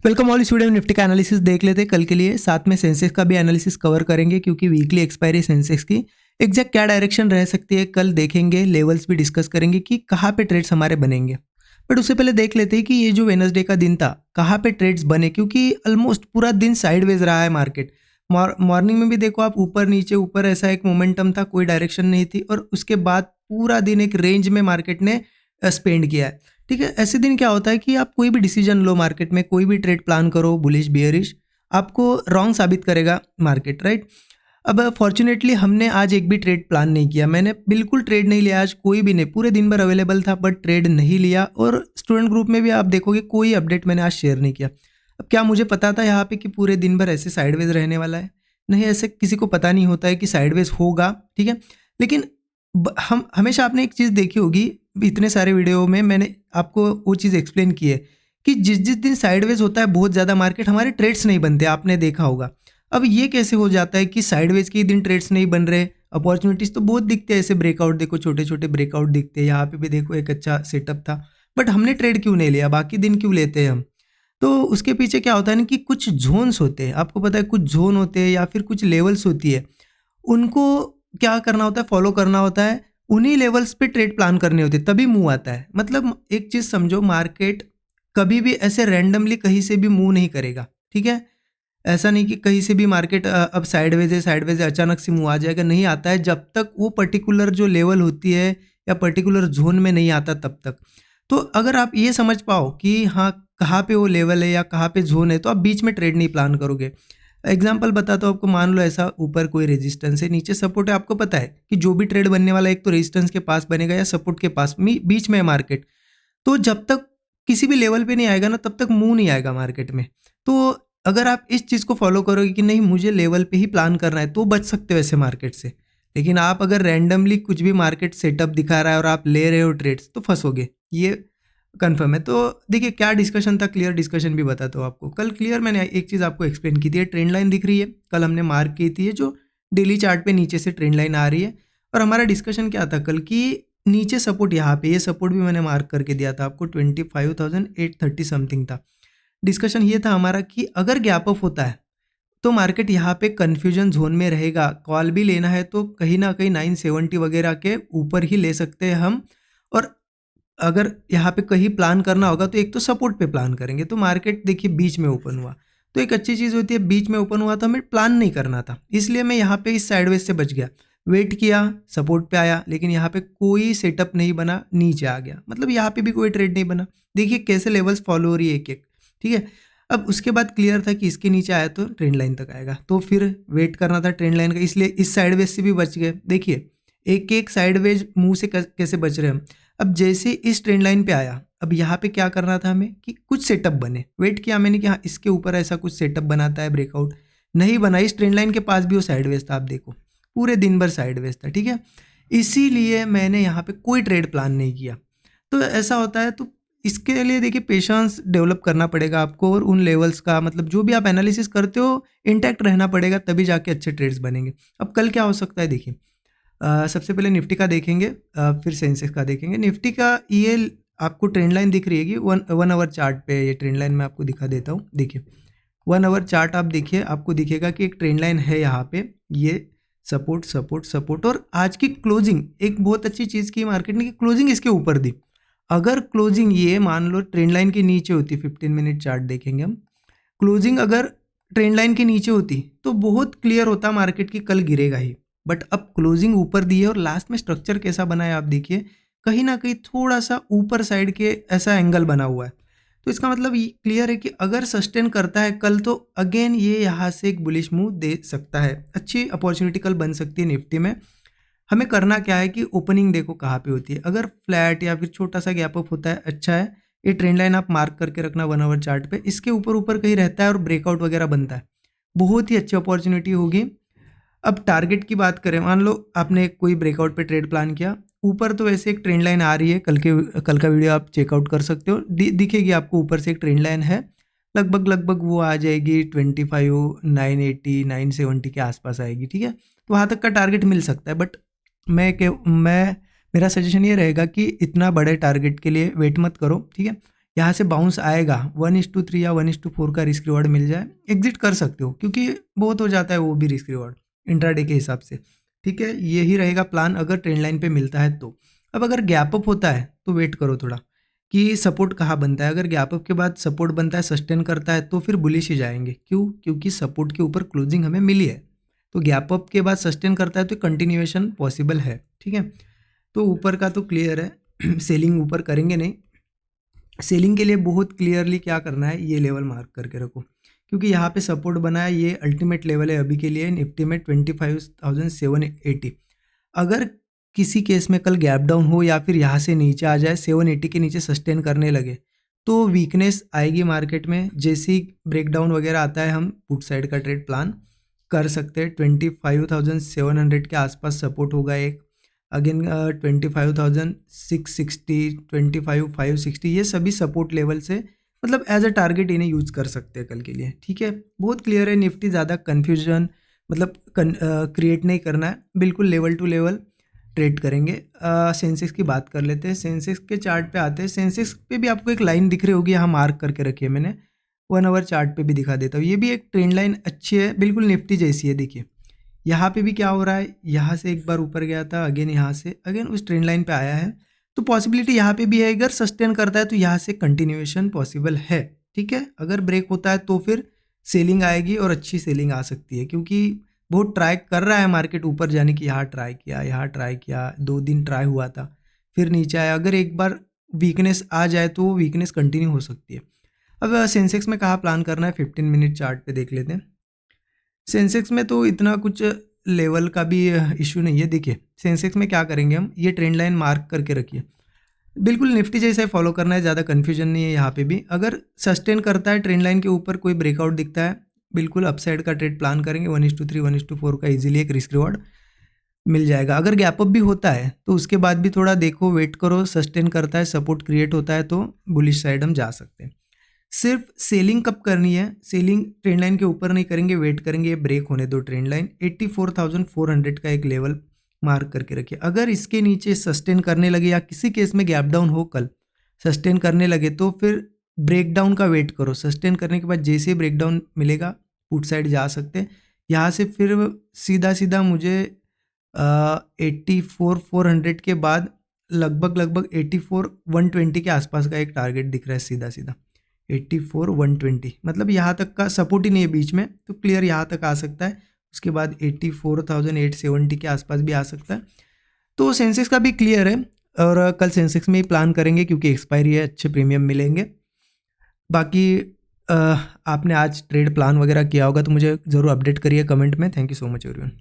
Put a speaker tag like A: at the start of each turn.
A: Welcome all student. Nifty का analysis देख लेते हैं कल के लिए, साथ में सेंसेक्स का भी एनालिसिस कवर करेंगे क्योंकि वीकली एक्सपायरी सेंसेक्स की एग्जैक्ट क्या डायरेक्शन रह सकती है कल देखेंगे। लेवल्स भी डिस्कस करेंगे कि कहाँ पे ट्रेड्स हमारे बनेंगे। बट उससे पहले देख लेते हैं कि ये जो वेडनेसडे का दिन था कहाँ पे ट्रेड्स बने, क्योंकि ऑलमोस्ट पूरा दिन साइडवेज रहा है मार्केट। मॉर्निंग में भी देखो आप ऊपर नीचे ऊपर ऐसा एक मोमेंटम था, कोई डायरेक्शन नहीं थी, और उसके बाद पूरा दिन एक रेंज में मार्केट ने स्पेंड किया है। ठीक है, ऐसे दिन क्या होता है कि आप कोई भी डिसीजन लो मार्केट में, कोई भी ट्रेड प्लान करो बुलिश बियरिश, आपको रॉन्ग साबित करेगा मार्केट, राइट। अब फॉर्चुनेटली हमने आज एक भी ट्रेड प्लान नहीं किया, मैंने बिल्कुल ट्रेड नहीं लिया आज, कोई भी नहीं, पूरे दिन भर अवेलेबल था बट ट्रेड नहीं लिया। और स्टूडेंट ग्रुप में भी आप देखोगे कोई अपडेट मैंने आज शेयर नहीं किया। अब क्या मुझे पता था यहाँ पे कि पूरे दिन भर ऐसे साइडवेज रहने वाला है? नहीं, ऐसे किसी को पता नहीं होता है कि साइडवेज होगा, ठीक है। लेकिन हम हमेशा आपने एक चीज़ देखी होगी, इतने सारे वीडियो में मैंने आपको वो चीज़ एक्सप्लेन की है कि जिस जिस दिन साइडवेज होता है बहुत ज़्यादा मार्केट, हमारे ट्रेड्स नहीं बनते, आपने देखा होगा। अब ये कैसे हो जाता है कि साइडवेज के दिन ट्रेड्स नहीं बन रहे? अपॉर्चुनिटीज़ तो बहुत दिखते हैं, ऐसे ब्रेकआउट देखो, छोटे छोटे ब्रेकआउट दिखते हैं, यहाँ पे भी देखो एक अच्छा सेटअप था, बट हमने ट्रेड क्यों नहीं लिया? बाकी दिन क्यों लेते हैं हम? तो उसके पीछे क्या होता है ना कि कुछ जोन्स होते हैं, आपको पता है कुछ जोन होते हैं या फिर कुछ लेवल्स होती है, उनको क्या करना होता है, फॉलो करना होता है, उन्हीं लेवल्स पे ट्रेड प्लान करने होते हैं, तभी मूव आता है। मतलब एक चीज़ समझो, मार्केट कभी भी ऐसे रैंडमली कहीं से भी मूव नहीं करेगा, ठीक है। ऐसा नहीं कि कहीं से भी मार्केट अब साइडवेज है अचानक से मूव आ जाएगा, नहीं आता है जब तक वो पर्टिकुलर जो लेवल होती है या पर्टिकुलर जोन में नहीं आता तब तक। तो अगर आप ये समझ पाओ कि हाँ कहाँ पे वो लेवल है या कहाँ पे जोन है, तो आप बीच में ट्रेड नहीं प्लान करोगे। एग्जाम्पल बताता हूँ आपको, मान लो ऐसा ऊपर कोई रेजिस्टेंस है, नीचे सपोर्ट है, आपको पता है कि जो भी ट्रेड बनने वाला है एक तो रेजिस्टेंस के पास बनेगा या सपोर्ट के पास, बीच में है मार्केट। तो जब तक किसी भी लेवल पे नहीं आएगा ना, तब तक मुंह नहीं आएगा मार्केट में। तो अगर आप इस चीज़ को फॉलो करोगे कि नहीं मुझे लेवल पे ही प्लान करना है, तो बच सकते हो ऐसे मार्केट से। लेकिन आप अगर रैंडमली कुछ भी मार्केट सेटअप दिखा रहा है और आप ले रहे हो ट्रेड्स, तो फंसोगे, ये कंफर्म है। तो देखिए क्या डिस्कशन था, क्लियर डिस्कशन भी बताता हूँ आपको। कल क्लियर मैंने एक चीज़ आपको एक्सप्लेन की थी, ट्रेंड लाइन दिख रही है, कल हमने मार्क की थी जो डेली चार्ट पे नीचे से ट्रेंड लाइन आ रही है। और हमारा डिस्कशन क्या था कल की, नीचे सपोर्ट, यहाँ पे ये सपोर्ट भी मैंने मार्क करके दिया था आपको, 25,830 समथिंग था। डिस्कशन ये था हमारा कि अगर गैप अप होता है तो मार्केट यहाँ पे कंफ्यूजन जोन में रहेगा, कॉल भी लेना है तो कहीं ना कहीं 970 वगैरह के ऊपर ही ले सकते हैं हम। और अगर यहाँ पे कहीं प्लान करना होगा तो एक तो सपोर्ट पे प्लान करेंगे। तो मार्केट देखिए बीच में ओपन हुआ, तो एक अच्छी चीज़ होती है, बीच में ओपन हुआ तो हमें प्लान नहीं करना था, इसलिए मैं यहाँ पे इस साइडवेज से बच गया, वेट किया, सपोर्ट पे आया, लेकिन यहाँ पे कोई सेटअप नहीं बना, नीचे आ गया, मतलब यहाँ पे भी कोई ट्रेड नहीं बना। देखिए कैसे लेवल्स फॉलो हो रही है एक एक, ठीक है। अब उसके बाद क्लियर था कि इसके नीचे आया तो ट्रेंड लाइन तक आएगा, तो फिर वेट करना था ट्रेंड लाइन का, इसलिए इस साइडवेज से भी बच गए। देखिए एक एक साइडवेज मुंह से कैसे बच रहे हैं हम। अब जैसे इस ट्रेंड लाइन पे आया, अब यहाँ पे क्या करना था हमें कि कुछ सेटअप बने, वेट किया मैंने कि हाँ इसके ऊपर ऐसा कुछ सेटअप बनाता है, ब्रेकआउट नहीं बना, इस ट्रेंड लाइन के पास भी वो साइडवेज था, आप देखो पूरे दिन भर साइडवेज था, ठीक है। इसीलिए मैंने यहाँ पे कोई ट्रेड प्लान नहीं किया। तो ऐसा होता है, तो इसके लिए देखिए पेशेंस डेवलप करना पड़ेगा आपको, और उन लेवल्स का मतलब जो भी आप एनालिसिस करते हो इंटैक्ट रहना पड़ेगा, तभी जाके अच्छे ट्रेड्स बनेंगे। अब कल क्या हो सकता है देखिए, सबसे पहले निफ्टी का देखेंगे, फिर सेंसेक्स का देखेंगे। निफ्टी का ये आपको ट्रेंड लाइन दिख रही है कि वन आवर चार्ट पे, ये ट्रेंड लाइन मैं आपको दिखा देता हूँ। देखिए 1 आवर चार्ट आप देखिए, आपको दिखेगा कि एक ट्रेंड लाइन है यहाँ पे, ये सपोर्ट सपोर्ट सपोर्ट, और आज की क्लोजिंग एक बहुत अच्छी चीज़ की मार्केट ने, कि क्लोजिंग इसके ऊपर दी। अगर क्लोजिंग ये मान लो ट्रेंड लाइन के नीचे होती, 15 मिनट चार्ट देखेंगे हम, क्लोजिंग अगर ट्रेंड लाइन के नीचे होती तो बहुत क्लियर होता मार्केट की कल गिरेगा ही। बट अब क्लोजिंग ऊपर दी है, और लास्ट में स्ट्रक्चर कैसा बना है आप देखिए, कहीं ना कहीं थोड़ा सा ऊपर साइड के ऐसा एंगल बना हुआ है। तो इसका मतलब ये क्लियर है कि अगर सस्टेन करता है कल, तो अगेन ये यहाँ से एक बुलिश मूव दे सकता है, अच्छी अपॉर्चुनिटी कल बन सकती है निफ्टी में। हमें करना क्या है कि ओपनिंग देखो कहाँ पे होती है, अगर फ्लैट या फिर छोटा सा गैप अप होता है, अच्छा है, ये ट्रेंड लाइन आप मार्क करके रखना 1 आवर चार्ट पे, इसके ऊपर ऊपर कहीं रहता है और ब्रेकआउट वगैरह बनता है, बहुत ही अच्छी अपॉर्चुनिटी होगी। अब टारगेट की बात करें, मान लो आपने कोई ब्रेकआउट पे ट्रेड प्लान किया, ऊपर तो वैसे एक ट्रेंड लाइन आ रही है, कल का वीडियो आप चेकआउट कर सकते हो, दिखेगी आपको ऊपर से एक ट्रेंड लाइन है, लगभग लगभग वो आ जाएगी 25,980 970 के आसपास आएगी, ठीक है। तो वहाँ तक का टारगेट मिल सकता है, बट मैं मेरा सजेशन ये रहेगा कि इतना बड़े टारगेट के लिए वेट मत करो, ठीक है। यहाँ से बाउंस आएगा 1:3 या 1:4 का रिस्क रिवॉर्ड मिल जाए, एग्जिट कर सकते हो क्योंकि बहुत हो जाता है वो भी रिस्क रिवॉर्ड इंट्राडे के हिसाब से। ठीक है, यही रहेगा प्लान अगर ट्रेंड लाइन पे मिलता है तो। अब अगर गैप अप होता है तो वेट करो थोड़ा कि सपोर्ट कहाँ बनता है। अगर गैप अप के बाद सपोर्ट बनता है, सस्टेन करता है तो फिर बुलिश ही जाएंगे। क्यों? क्योंकि सपोर्ट के ऊपर क्लोजिंग हमें मिली है, तो गैप अप के बाद सस्टेन करता है तो कंटिन्यूएशन पॉसिबल है। ठीक है, तो ऊपर का तो क्लियर है सेलिंग ऊपर करेंगे नहीं। सेलिंग के लिए बहुत क्लियरली क्या करना है, ये लेवल मार्क करके रखो क्योंकि यहाँ पे सपोर्ट बना है, ये अल्टीमेट लेवल है अभी के लिए निफ्टी में 25,780। अगर किसी केस में कल गैप डाउन हो या फिर यहाँ से नीचे आ जाए 780 के नीचे सस्टेन करने लगे तो वीकनेस आएगी मार्केट में। जैसे ही ब्रेकडाउन वगैरह आता है हम पुट साइड का ट्रेड प्लान कर सकते हैं। 25,700 के आसपास सपोर्ट होगा एक, अगेन 25,660, 25,560, ये सभी सपोर्ट लेवल से मतलब एज अ टारगेट इन्हें यूज कर सकते हैं कल के लिए। ठीक है, बहुत क्लियर है। निफ्टी ज़्यादा कन्फ्यूजन मतलब क्रिएट नहीं करना है, बिल्कुल लेवल टू लेवल ट्रेड करेंगे। सेंसेक्स की बात कर लेते हैं। सेंसेक्स के चार्ट पे आते हैं। सेंसेक्स पे भी आपको एक लाइन दिख रही होगी, यहाँ मार्क करके रखी है मैंने, 1 आवर चार्ट पे भी दिखा देता हूँ। ये भी एक ट्रेंड लाइन अच्छी है, बिल्कुल निफ्टी जैसी है। देखिए यहाँ पे भी क्या हो रहा है, यहाँ से एक बार ऊपर गया था, अगेन यहाँ से अगेन उस ट्रेंड लाइन पे आया है, तो पॉसिबिलिटी यहाँ पे भी है। अगर सस्टेन करता है तो यहाँ से कंटिन्यूएशन पॉसिबल है। ठीक है, अगर ब्रेक होता है तो फिर सेलिंग आएगी और अच्छी सेलिंग आ सकती है क्योंकि बहुत ट्राई कर रहा है मार्केट ऊपर जाने की। यहाँ ट्राई किया, यहाँ ट्राई किया, 2 दिन ट्राई हुआ था, फिर नीचे आया। अगर एक बार वीकनेस आ जाए तो वो वीकनेस कंटिन्यू हो सकती है। अब सेंसेक्स में कहाँ प्लान करना है, 15 मिनट चार्ट पे देख लेते हैं। सेंसेक्स में तो इतना कुछ लेवल का भी इशू नहीं है। देखिए सेंसेक्स में क्या करेंगे हम, ये ट्रेंड लाइन मार्क करके रखिए, बिल्कुल निफ्टी जैसे फॉलो करना है, ज़्यादा कन्फ्यूजन नहीं है यहाँ पे भी। अगर सस्टेन करता है ट्रेंड लाइन के ऊपर, कोई ब्रेकआउट दिखता है, बिल्कुल अपसाइड का ट्रेड प्लान करेंगे। 1:3, 1:4 का इजीली एक रिस्क रिवॉर्ड मिल जाएगा। अगर गैप अप भी होता है तो उसके बाद भी थोड़ा देखो, वेट करो, सस्टेन करता है, सपोर्ट क्रिएट होता है तो बुलिश साइड हम जा सकते हैं। सिर्फ सेलिंग कब करनी है, सेलिंग ट्रेंड लाइन के ऊपर नहीं करेंगे, वेट करेंगे ब्रेक होने दो ट्रेंड लाइन। 84,400 का एक लेवल मार्क करके रखिए। अगर इसके नीचे सस्टेन करने लगे या किसी केस में गैप डाउन हो कल सस्टेन करने लगे तो फिर ब्रेक डाउन का वेट करो। सस्टेन करने के बाद जैसे ब्रेक डाउन मिलेगा पुट साइड जा सकते हैं। यहाँ से फिर सीधा सीधा मुझे 84,400 के बाद लगभग 84,120 के आसपास का एक टारगेट दिख रहा है सीधा सीधा। 84,120 मतलब यहाँ तक का सपोर्ट ही नहीं है बीच में, तो क्लियर यहाँ तक आ सकता है। उसके बाद 84,870 के आसपास भी आ सकता है। तो सेंसेक्स का भी क्लियर है और कल सेंसेक्स में ही प्लान करेंगे क्योंकि एक्सपायरी है, अच्छे प्रीमियम मिलेंगे। बाकी आपने आज ट्रेड प्लान वगैरह किया होगा तो मुझे ज़रूर अपडेट करिए कमेंट में। Thank you so much everyone.